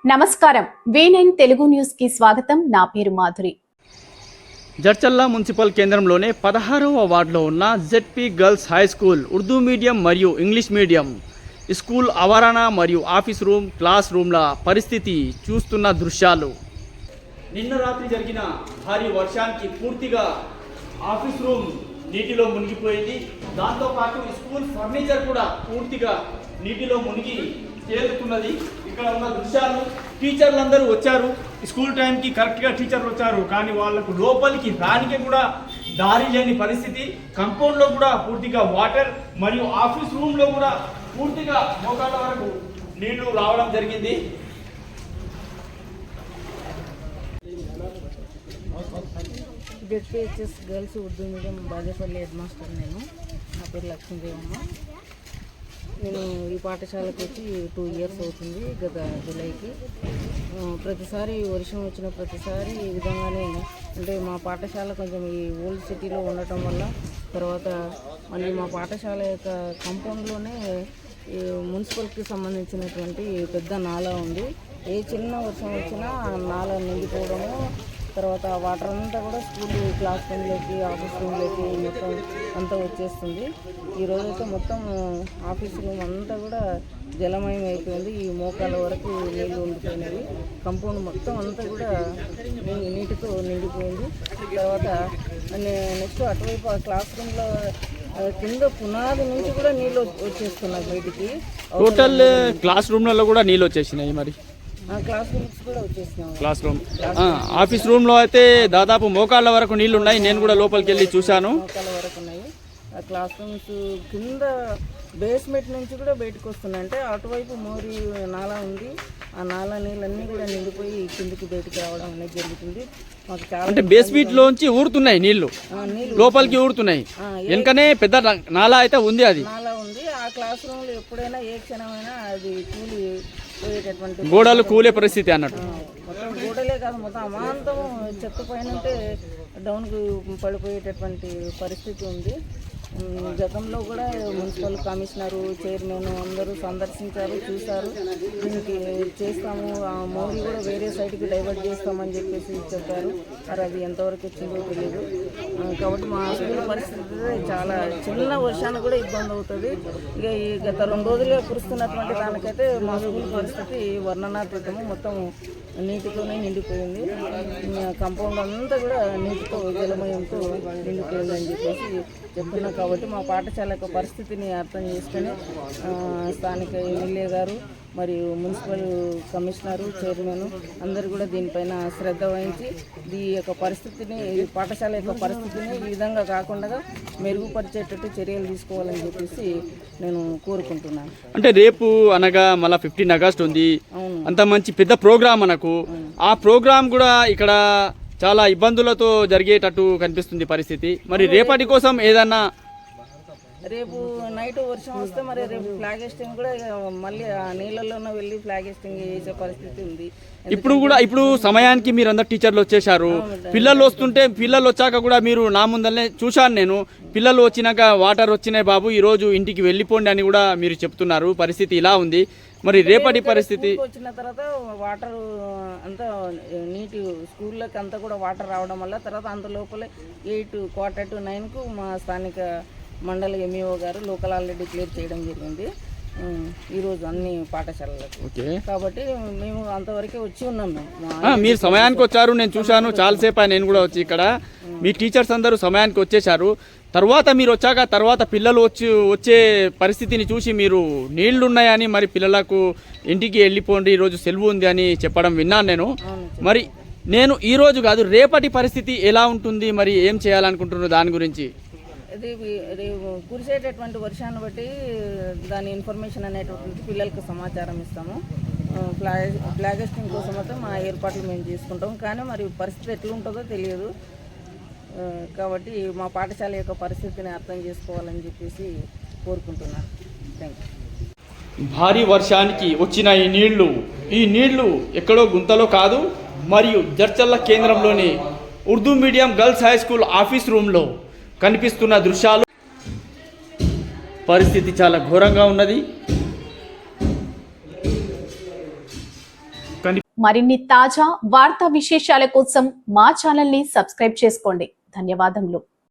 నమస్కారం V9 Telugu news కి స్వాగతం. నా పేరు మాధురి. జడ్చల్ల మున్సిపల్ కేంద్రంలోనే 16వ వార్డులో ఉన్న ZP girls high school Urdu medium మరియు ఇంగ్లీష్ మీడియం స్కూల్ ఆవరణ మరియు ఆఫీస్ రూమ్ క్లాస్ రూమ్ల పరిస్థితి చూస్తున్న దృశ్యాలు. నిన్న రాత్రి జరిగిన భారీ వర్షానికి పూర్తిగా ఆఫీస్ రూమ్ నీటిలో మునిగిపోయింది. దాంతోపాటు స్కూల్ ఫర్నిచర్ కూడా పూర్తిగా నీటిలో మునిగి తేలుతున్నది. ఇక్కడ ఉన్న దృశ్యాలు, టీచర్లందరూ వచ్చారు స్కూల్ టైంకి, కరెక్ట్గా టీచర్లు వచ్చారు, కానీ వాళ్ళకు లోపలికి రానికి కూడా దారి లేని పరిస్థితి. కంపౌండ్లో కూడా పూర్తిగా వాటర్ మరియు ఆఫీస్ రూమ్లో కూడా పూర్తిగా మోకాళ్ళ వరకు నీళ్లు రావడం జరిగింది. ZPHS girls Urdu medium Bajepalli head master. నా పేరు లక్ష్మీదేవమ్మ. నేను ఈ పాఠశాలకు వచ్చి 2 ఇయర్స్ అవుతుంది. గత జూలైకి ప్రతిసారి వర్షం వచ్చిన ప్రతిసారి ఈ విధంగానే, అంటే మా పాఠశాల కొంచెం ఈ ఓల్డ్ సిటీలో ఉండటం వల్ల, తర్వాత మళ్ళీ మా పాఠశాల యొక్క కాంపౌండ్లోనే ఈ మున్సిపల్కి సంబంధించినటువంటి పెద్ద నాలా ఉంది. ఏ చిన్న వర్షం వచ్చినా ఆ నాలా నిండిపోవడము, తర్వాత వాటర్ అంతా కూడా స్కూల్ క్లాస్ రూమ్లోకి ఆఫీస్ రూమ్లోకి మొత్తం అంతా వచ్చేస్తుంది. ఈరోజైతే మొత్తం ఆఫీస్ రూమ్ అంతా కూడా జలమయం అయిపోయింది. ఈ మోకాల వరకు నీళ్ళు ఉండిపోయినవి. కంపౌండ్ మొత్తం అంతా కూడా నీటితో నిండిపోయింది. తర్వాత నెక్స్ట్ అటువైపు ఆ క్లాస్ రూమ్లో కింద పునాది నుంచి కూడా నీళ్ళు వచ్చేస్తున్నాయి బయటికి. టోటల్ క్లాస్ రూమ్లలో కూడా నీళ్ళు వచ్చేసినాయి. మరి క్లాస్ రూమ్స్ కూడా వచ్చేసినాయి. క్లాస్ రూమ్, ఆఫీస్ రూమ్లో అయితే దాదాపు మోకాళ్ళ వరకు నీళ్లు ఉన్నాయి. నేను కూడా లోపలికి వెళ్ళి చూశాను. మోకాళ్ళ వరకు ఉన్నాయి. ఆ క్లాస్ రూమ్స్ కింద బేస్మెంట్ నుంచి కూడా బయటకు వస్తున్నాయి. అంటే అటువైపు మోరి నాలా ఉంది. ఆ నాలా నీళ్ళన్నీ కూడా నిండిపోయి కిందికి బయటకు రావడం అనేది జరుగుతుంది. మాకు చాలా, అంటే బేస్మెంట్ లోంచి ఊరుతున్నాయి నీళ్లు, లోపలికి ఊరుతున్నాయి. వెనకనే పెద్ద నాలా అయితే ఉంది, అది నాలా ఉంది. ఆ క్లాస్ రూమ్లో ఎప్పుడైనా ఏ క్షణమైనా అది కూలి పోయేటటువంటి, గోడలు కూలే పరిస్థితి అన్నట్టు. మొత్తం గోడలే కాదు, మొత్తం అమాంతం చెత్త పైన ఉంటే డౌన్కి పడిపోయేటటువంటి పరిస్థితి ఉంది. గతంలో కూడా మున్సిపల్ కమిషనరు, చైర్మన్ అందరూ సందర్శించారు, చూశారు. దీనికి చేస్తాము, ఆ మోడీ కూడా వేరే సైడ్కి డైవర్ట్ చేస్తామని చెప్పేసి చెప్పారు. మరి అది ఎంతవరకు వచ్చిందో తెలియదు. కాబట్టి మా స్కూల్ పరిస్థితి చాలా, చిన్న వర్షానికి కూడా ఇబ్బంది అవుతుంది. ఇక ఈ గత 2 రోజులుగా కురుస్తున్నటువంటి దానికైతే మా స్కూల్ పరిస్థితి వర్ణనాతీతము. మొత్తం నీటితోనే నిండిపోయింది. కాంపౌండ్ అంతా కూడా నీటితో జలమయంతో నిండిపోయింది అని చెప్పేసి చెప్తున్నాం. కాబట్టి మా పాఠశాల యొక్క పరిస్థితిని అర్థం చేసుకొని స్థానిక ఎమ్మెల్యే గారు మరియు మున్సిపల్ కమిషనరు, చైర్మన్ అందరూ కూడా దీనిపైన శ్రద్ధ వహించి ఈ యొక్క పరిస్థితిని, పాఠశాల యొక్క పరిస్థితిని ఈ విధంగా కాకుండా మెరుగుపరిచేటట్టు చర్యలు తీసుకోవాలని చెప్పేసి నేను కోరుకుంటున్నాను. అంటే రేపు అనగా మళ్ళీ 15 ఆగస్టు ఉంది. అంత మంచి పెద్ద ప్రోగ్రామ్ మనకు. ఆ ప్రోగ్రామ్ కూడా ఇక్కడ చాలా ఇబ్బందులతో జరిగేటట్టు కనిపిస్తుంది పరిస్థితి. మరి రేపటి కోసం ఏదన్నా, రేపు నైట్ వర్షం వస్తే మరి రేపు ఫ్లాగ్ హెస్టింగ్ కూడా మళ్ళీ ఆ నీళ్ళల్లోనే వెళ్ళి ఫ్లాగ్ హెస్టింగ్ చేసే పరిస్థితి ఉంది. ఇప్పుడు సమయానికి మీరు అందరు టీచర్లు వచ్చేసారు. పిల్లలు వస్తుంటే, పిల్లలు వచ్చాక కూడా మీరు నా ముందరనే చూశాను నేను. పిల్లలు వచ్చినాక వాటర్ వచ్చినాయి బాబు, ఈరోజు ఇంటికి వెళ్ళిపోండి అని కూడా మీరు చెప్తున్నారు. పరిస్థితి ఇలా ఉంది. మరి రేపటి పరిస్థితి వచ్చిన తర్వాత వాటర్ అంతా నీటి స్కూల్లోకి అంతా కూడా వాటర్ రావడం వల్ల, తర్వాత అంత లోపలే 8:45 మా స్థానిక మండల ఎంఈఓ గారు లోకల్ ఆల్రెడీ క్లియర్ చేయడం జరిగింది ఈరోజు అన్ని పాఠశాలలకు. కాబట్టి మేము అంతవరకే వచ్చి ఉన్నాం. మీరు సమయానికి వచ్చారు, నేను చూశాను చాలాసేపు. నేను కూడా వచ్చి ఇక్కడ మీ టీచర్స్ అందరూ సమయానికి వచ్చేసారు. తర్వాత మీరు వచ్చాక తర్వాత పిల్లలు వచ్చే పరిస్థితిని చూసి మీరు నీళ్లు ఉన్నాయని మరి పిల్లలకు ఇంటికి వెళ్ళిపోండి, ఈరోజు సెలవు ఉంది అని చెప్పడం విన్నాను నేను. మరి నేను ఈరోజు కాదు, రేపటి పరిస్థితి ఎలా ఉంటుంది, మరి ఏం చేయాలనుకుంటున్నారు దాని గురించి? కురిసేటటువంటి వర్షాన్ని బట్టి దాని ఇన్ఫర్మేషన్ అనేటటువంటి పిల్లలకు సమాచారం ఇస్తాము. ఫ్లాగ్ హెస్టింగ్ కోసం అయితే మా ఏర్పాట్లు మేము తీసుకుంటాం. కానీ మరి పరిస్థితి ఎట్లుంటుందో తెలియదు. కాబట్టి మా పాఠశాల యొక్క పరిస్థితిని అర్థం చేసుకోవాలని చెప్పేసి కోరుకుంటున్నాను. Thank you. భారీ వర్షానికి వచ్చిన ఈ నీళ్లు ఎక్కడో గుంతలో కాదు, మరియు జడ్చల్ల కేంద్రంలోని Urdu medium girls high school office రూమ్లో కనిపిస్తున్న దృశ్యాలు. పరిస్థితి చాలా ఘోరంగా ఉన్నది. మరిన్ని తాజా వార్తా విశేషాల కోసం మా ఛానల్ ని సబ్స్క్రైబ్ చేసుకోండి. ధన్యవాదములు.